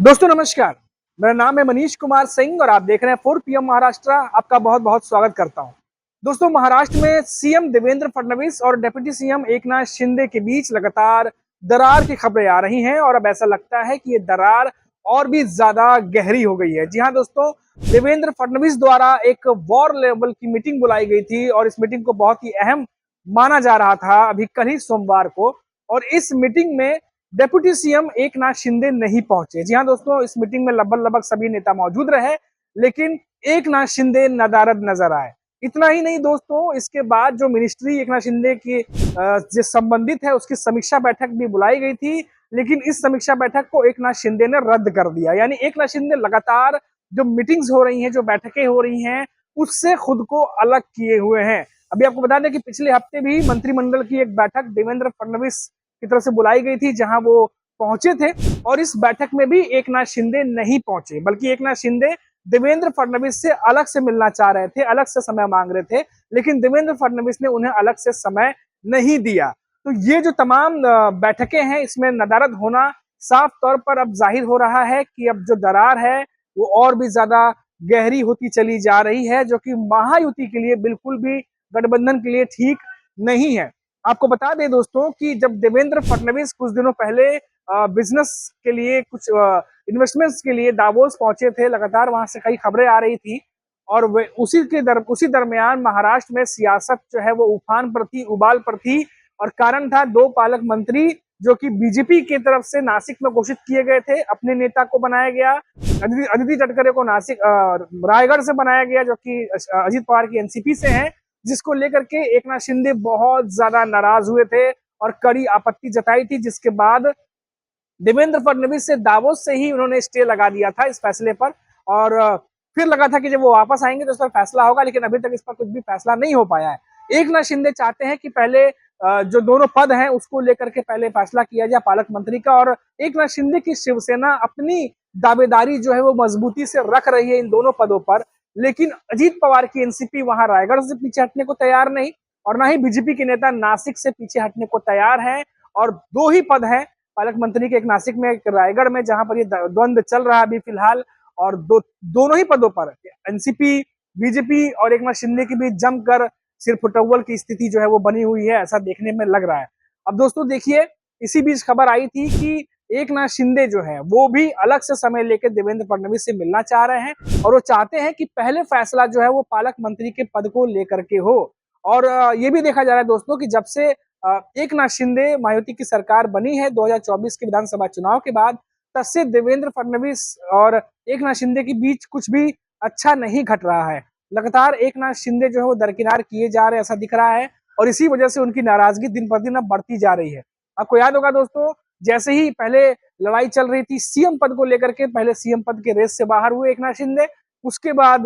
दोस्तों नमस्कार। मेरा नाम है मनीष कुमार सिंह और आप देख रहे हैं 4 PM महाराष्ट्र। आपका बहुत बहुत स्वागत करता हूं। दोस्तों, महाराष्ट्र में सीएम देवेंद्र फडणवीस और डिप्टी सीएम एकनाथ शिंदे के बीच लगातार दरार की खबरें आ रही हैं और अब ऐसा लगता है कि ये दरार और भी ज्यादा गहरी हो गई है। जी हां दोस्तों, देवेंद्र फडणवीस द्वारा एक वॉर लेवल की मीटिंग बुलाई गई थी और इस मीटिंग को बहुत ही अहम माना जा रहा था अभी कल ही सोमवार को। और इस मीटिंग में डेप्यूटी सीएम एकनाथ शिंदे नहीं पहुंचे। जी हां दोस्तों, इस मीटिंग में लगभग सभी नेता मौजूद रहे, लेकिन एकनाथ शिंदे नदारद नजर आए। इतना ही नहीं दोस्तों, इसके बाद जो मिनिस्ट्री एकनाथ शिंदे की जो संबंधित है उसकी समीक्षा बैठक भी बुलाई गई थी, लेकिन इस समीक्षा बैठक को एकनाथ शिंदे ने रद्द कर दिया। यानी एकनाथ शिंदे लगातार जो मीटिंग्स हो रही हैं, जो बैठकें हो रही हैं, उससे खुद को अलग किए हुए हैं। अभी आपको बता दें कि पिछले हफ्ते भी मंत्रिमंडल की एक बैठक देवेंद्र फडणवीस की तरफ से बुलाई गई थी, जहां वो पहुंचे थे और इस बैठक में भी एकनाथ शिंदे नहीं पहुंचे, बल्कि एकनाथ शिंदे देवेंद्र फडणवीस से अलग से मिलना चाह रहे थे, अलग से समय मांग रहे थे, लेकिन देवेंद्र फडणवीस ने उन्हें अलग से समय नहीं दिया। तो ये जो तमाम बैठकें हैं, इसमें नदारद होना साफ तौर पर अब जाहिर हो रहा है कि अब जो दरार है वो और भी ज्यादा गहरी होती चली जा रही है, जो कि महायुति के लिए बिल्कुल भी, गठबंधन के लिए ठीक नहीं है। आपको बता दें दोस्तों कि जब देवेंद्र फडणवीस कुछ दिनों पहले बिजनेस के लिए, कुछ इन्वेस्टमेंट्स के लिए दावोस पहुंचे थे, लगातार वहां से कई खबरें आ रही थी और वे उसी दरमियान महाराष्ट्र में सियासत जो है वो उफान पर थी, उबाल पर थी। और कारण था दो पालक मंत्री जो कि बीजेपी की तरफ से नासिक में घोषित किए गए थे, अपने नेता को बनाया गया। अदिति तटकरे को नासिक रायगढ़ से बनाया गया, जो कि अजित पवार की एनसीपी से हैं, जिसको लेकर के एकनाथ शिंदे बहुत ज्यादा नाराज हुए थे और कड़ी आपत्ति जताई थी, जिसके बाद देवेंद्र फडणवीस से दावोस से ही उन्होंने स्टे लगा दिया था इस फैसले पर। और फिर लगा था कि जब वो वापस आएंगे तो इस पर फैसला होगा, लेकिन अभी तक इस पर कुछ भी फैसला नहीं हो पाया है। एकनाथ शिंदे चाहते हैं कि पहले जो दोनों पद हैं उसको लेकर के पहले फैसला किया जाए पालक मंत्री का, और एकनाथ शिंदे की शिवसेना अपनी दावेदारी जो है वो मजबूती से रख रही है इन दोनों पदों पर। लेकिन अजीत पवार की एनसीपी वहां रायगढ़ से पीछे हटने को तैयार नहीं, और ना ही बीजेपी के नेता नासिक से पीछे हटने को तैयार है। और दो ही पद हैं पालक मंत्री के, एक नासिक में, एक रायगढ़ में, जहां पर ये द्वंद्व चल रहा है अभी फिलहाल। और दोनों ही पदों पर एनसीपी, बीजेपी और एकनाथ शिंदे के बीच जमकर सिर फुटअव्वल की स्थिति जो है वो बनी हुई है, ऐसा देखने में लग रहा है। अब दोस्तों देखिए, इसी बीच खबर आई थी कि एकनाथ शिंदे जो है वो भी अलग से समय लेकर देवेंद्र फडणवीस से मिलना चाह रहे हैं और वो चाहते हैं कि पहले फैसला जो है वो पालक मंत्री के पद को लेकर के हो। और ये भी देखा जा रहा है दोस्तों कि जब से एकनाथ शिंदे महायुति की सरकार बनी है 2024 के विधानसभा चुनाव के बाद, तब से देवेंद्र फडणवीस और एकनाथ शिंदे के बीच कुछ भी अच्छा नहीं घट रहा है। लगातार एकनाथ शिंदे जो है वो दरकिनार किए जा रहे हैं, ऐसा दिख रहा है, और इसी वजह से उनकी नाराजगी दिन पर दिन अब बढ़ती जा रही है। आपको याद होगा दोस्तों, जैसे ही पहले लड़ाई चल रही थी सीएम पद को लेकर के, पहले सीएम पद के रेस से बाहर हुए एकनाथ शिंदे, उसके बाद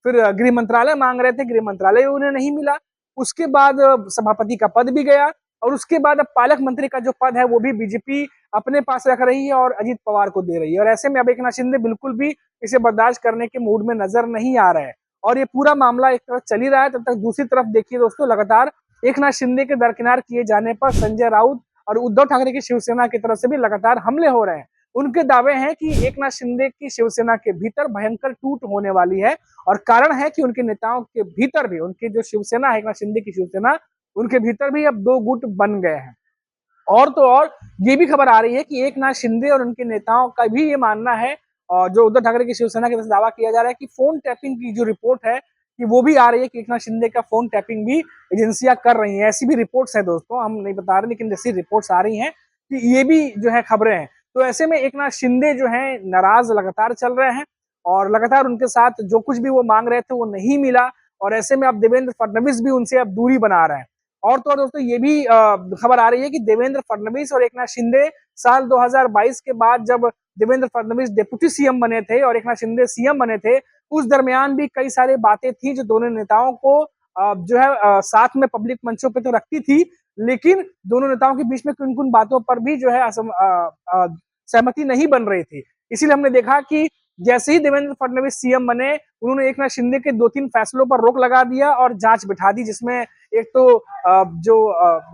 फिर गृह मंत्रालय मांग रहे थे, गृह मंत्रालय उन्हें नहीं मिला, उसके बाद सभापति का पद भी गया, और उसके बाद अब पालक मंत्री का जो पद है वो भी बीजेपी अपने पास रख रही है और अजीत पवार को दे रही है। और ऐसे में अब एकनाथ शिंदे बिल्कुल भी इसे बर्दाश्त करने के मूड में नजर नहीं आ रहा है और ये पूरा मामला एक तरफ चल ही रहा है। तब तक दूसरी तरफ देखिए दोस्तों, लगातार एकनाथ शिंदे के दरकिनार किए जाने पर संजय राउत और उद्धव ठाकरे की शिवसेना की तरफ से भी लगातार हमले हो रहे हैं। उनके दावे हैं कि एकनाथ शिंदे की शिवसेना के भीतर भयंकर टूट होने वाली है, और कारण है कि उनके नेताओं के भीतर भी, उनकी जो शिवसेना है एकनाथ शिंदे की शिवसेना, उनके भीतर भी अब दो गुट बन गए हैं। और तो और ये भी खबर आ रही है कि एकनाथ शिंदे और उनके नेताओं का भी ये मानना है, और जो उद्धव ठाकरे की शिवसेना की तरफ से दावा किया जा रहा है कि फोन टैपिंग की जो रिपोर्ट है कि वो भी आ रही है कि एकनाथ शिंदे का फोन टैपिंग भी एजेंसियां कर रही हैं। ऐसी भी रिपोर्ट्स हैं दोस्तों, हम नहीं बता रहे, लेकिन जैसी रिपोर्ट्स आ रही हैं कि ये भी जो है खबरें हैं। तो ऐसे में एकनाथ शिंदे जो है नाराज लगातार चल रहे हैं और लगातार उनके साथ जो कुछ भी वो मांग रहे थे वो नहीं मिला, और ऐसे में अब देवेंद्र फडणवीस भी उनसे अब दूरी बना रहे हैं। और तो और दोस्तों ये भी खबर आ रही है कि देवेंद्र फडणवीस और एकनाथ शिंदे साल 2022 के बाद, जब देवेंद्र फडणवीस डिप्टी सीएम बने थे और एकनाथ शिंदे सीएम बने थे, उस दरमियान भी कई सारी बातें थी जो दोनों नेताओं को जो है साथ में पब्लिक मंचों पे तो रखती थी, लेकिन दोनों नेताओं के बीच में किन किन बातों पर भी जो है सहमति नहीं बन रही थी। इसीलिए हमने देखा कि जैसे ही देवेंद्र फडणवीस सीएम बने, उन्होंने एकनाथ शिंदे के 2-3 फैसलों पर रोक लगा दिया और जांच बिठा दी, जिसमें एक तो जो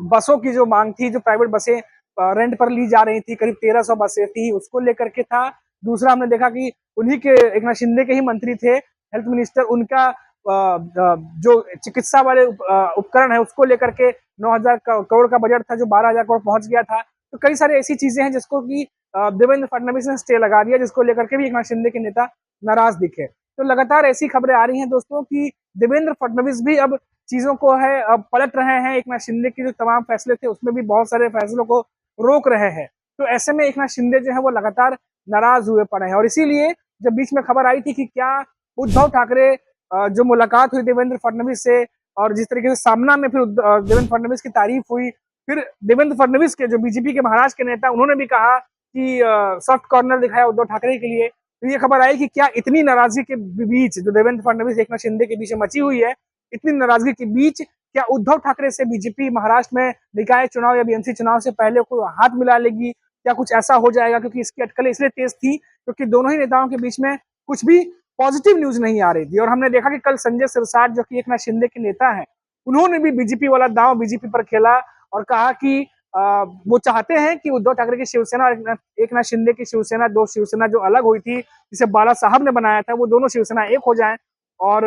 बसों की जो मांग थी, जो प्राइवेट बसें रेंट पर ली जा रही थी, करीब 1300 बसें थी, उसको लेकर के था। दूसरा हमने देखा कि उन्हीं के एकनाथ शिंदे के ही मंत्री थे हेल्थ मिनिस्टर, उनका जो चिकित्सा वाले उपकरण है उसको लेकर के 9,000 करोड़ का बजट था जो 12,000 करोड़ पहुंच गया था। तो कई सारी ऐसी चीजें हैं जिसको कि देवेंद्र फडणवीस ने स्टे लगा दिया, जिसको लेकर के भी एकनाथ शिंदे के नेता नाराज दिखे। तो लगातार ऐसी खबरें आ रही हैं दोस्तों कि देवेंद्र फडणवीस भी अब चीजों को है अब पलट रहे हैं। एकनाथ शिंदे के जो तमाम फैसले थे उसमें भी बहुत सारे फैसलों को रोक रहे हैं। तो ऐसे में एकनाथ शिंदे जो है वो लगातार नाराज हुए पड़े हैं। और इसीलिए जब बीच में खबर आई थी कि क्या उद्धव ठाकरे जो मुलाकात हुई देवेंद्र फडणवीस से और जिस तरीके से सामना में फिर देवेंद्र फडणवीस की तारीफ हुई, फिर देवेंद्र फडणवीस के जो बीजेपी के महाराष्ट्र के नेता उन्होंने भी कहा कि सॉफ्ट कॉर्नर दिखाया उद्धव ठाकरे के लिए। तो ये खबर आई कि क्या इतनी नाराजगी के बीच जो देवेंद्र फडणवीस एकनाथ शिंदे के बीच मची हुई है, इतनी नाराजगी के बीच क्या उद्धव ठाकरे से बीजेपी महाराष्ट्र में निकाय चुनाव या बीएमसी चुनाव से पहले कोई हाथ मिला लेगी, क्या कुछ ऐसा हो जाएगा? क्योंकि इसकी अटकलें इसलिए तेज थी क्योंकि दोनों ही नेताओं के बीच में कुछ भी पॉजिटिव न्यूज नहीं आ रही थी। और हमने देखा कि कल संजय सिरसाट जो कि एकनाथ शिंदे के नेता हैं, उन्होंने भी बीजेपी वाला दांव बीजेपी पर खेला और कहा कि वो चाहते हैं कि उद्धव ठाकरे की शिवसेना और एकनाथ शिंदे की शिवसेना, दो शिवसेना जो अलग हुई थी जिसे बाला साहब ने बनाया था, वो दोनों शिवसेना एक हो जाएं। और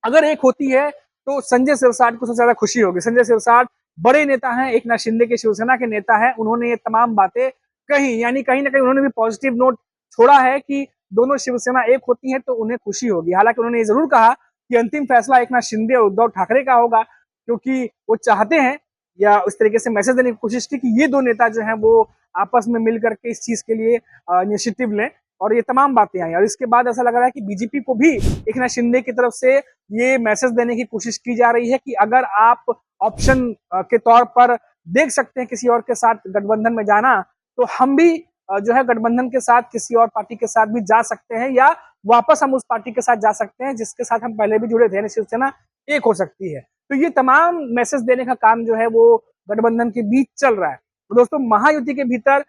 अगर एक होती है तो संजय सिरसाट को सबसे ज्यादा खुशी होगी। संजय सिरसाट बड़े नेता हैं, एकनाथ शिंदे के शिवसेना के नेता हैं, उन्होंने ये तमाम बातें कही, यानी कहीं ना कहीं उन्होंने भी पॉजिटिव नोट छोड़ा है कि दोनों शिवसेना एक होती है तो उन्हें खुशी होगी। हालांकि उन्होंने ये जरूर कहा कि अंतिम फैसला एकनाथ शिंदे और उद्धव ठाकरे का होगा, क्योंकि वो चाहते हैं या उस तरीके से मैसेज देने की कोशिश की कि ये दो नेता जो हैं वो आपस में मिल करके इस चीज के लिए इनिशिएटिव लें। और ये तमाम बातें आई और इसके बाद ऐसा लग रहा है कि बीजेपी को भी एकनाथ शिंदे की तरफ से ये मैसेज देने की कोशिश की जा रही है कि अगर आप ऑप्शन के तौर पर देख सकते हैं किसी और के साथ गठबंधन में जाना, तो हम भी जो है गठबंधन के साथ किसी और पार्टी के साथ भी जा सकते हैं या वापस हम उस पार्टी के साथ जा सकते हैं जिसके साथ हम पहले भी जुड़े थे, यानी शिवसेना एक हो सकती है। तो ये तमाम मैसेज देने का काम जो है वो गठबंधन के बीच चल रहा है। तो दोस्तों महायुति के भीतर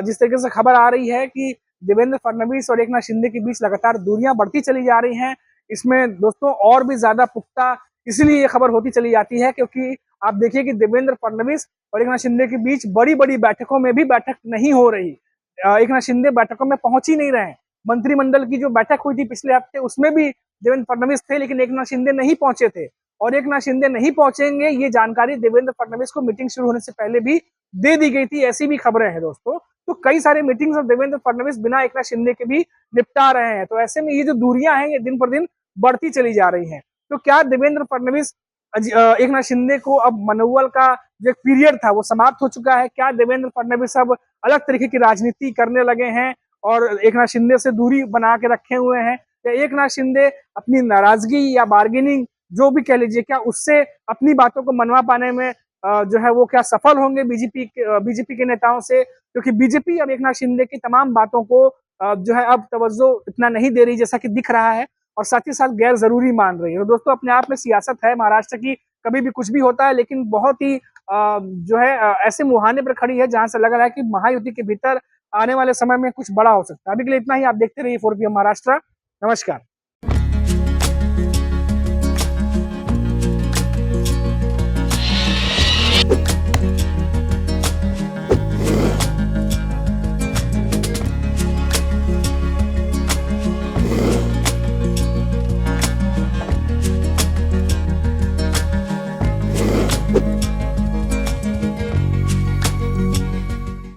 जिस तरीके से खबर आ रही है कि देवेंद्र फडणवीस और एकनाथ शिंदे के बीच लगातार दूरियां बढ़ती चली जा रही हैं, इसमें दोस्तों और भी ज्यादा पुख्ता इसलिए ये खबर होती चली जाती है क्योंकि आप देखिए कि देवेंद्र फडणवीस और एकनाथ शिंदे के बीच बड़ी बड़ी बैठकों में भी बैठक नहीं हो रही। एकनाथ शिंदे बैठकों में पहुंच ही नहीं रहे। मंत्रिमंडल की जो बैठक हुई थी पिछले हफ्ते उसमें भी देवेंद्र फडणवीस थे लेकिन एकनाथ शिंदे नहीं पहुंचे थे। और एकनाथ शिंदे नहीं पहुंचेंगे ये जानकारी देवेंद्र फडणवीस को मीटिंग शुरू होने से पहले भी दे दी गई थी, ऐसी भी खबरें हैं दोस्तों। तो कई सारे मीटिंग्स और देवेंद्र फडणवीस बिना एकनाथ शिंदे के भी निपटा रहे हैं। तो ऐसे में ये जो दूरियां हैं ये दिन पर दिन बढ़ती चली जा रही हैं। तो क्या देवेंद्र फडणवीस एकनाथ शिंदे को अब मनोबल का जो पीरियड था वो समाप्त हो चुका है? क्या देवेंद्र फडणवीस अब अलग तरीके की राजनीति करने लगे हैं और एकनाथ शिंदे से दूरी बना के रखे हुए हैं? या एकनाथ शिंदे अपनी नाराजगी या बार्गेनिंग जो भी कह लीजिए, क्या उससे अपनी बातों को मनवा पाने में जो है वो क्या सफल होंगे बीजेपी के नेताओं से? क्योंकि बीजेपी अब एकनाथ शिंदे की तमाम बातों को जो है अब तवज्जो इतना नहीं दे रही जैसा कि दिख रहा है और साथ ही साथ गैर जरूरी मान रही है। तो दोस्तों अपने आप में सियासत है महाराष्ट्र की, कभी भी कुछ भी होता है, लेकिन बहुत ही जो है ऐसे मुहाने पर खड़ी है जहां से लग रहा है कि महायुति के भीतर आने वाले समय में कुछ बड़ा हो सकता है। अभी के लिए इतना ही। आप देखते रहिए 4PM महाराष्ट्र। नमस्कार।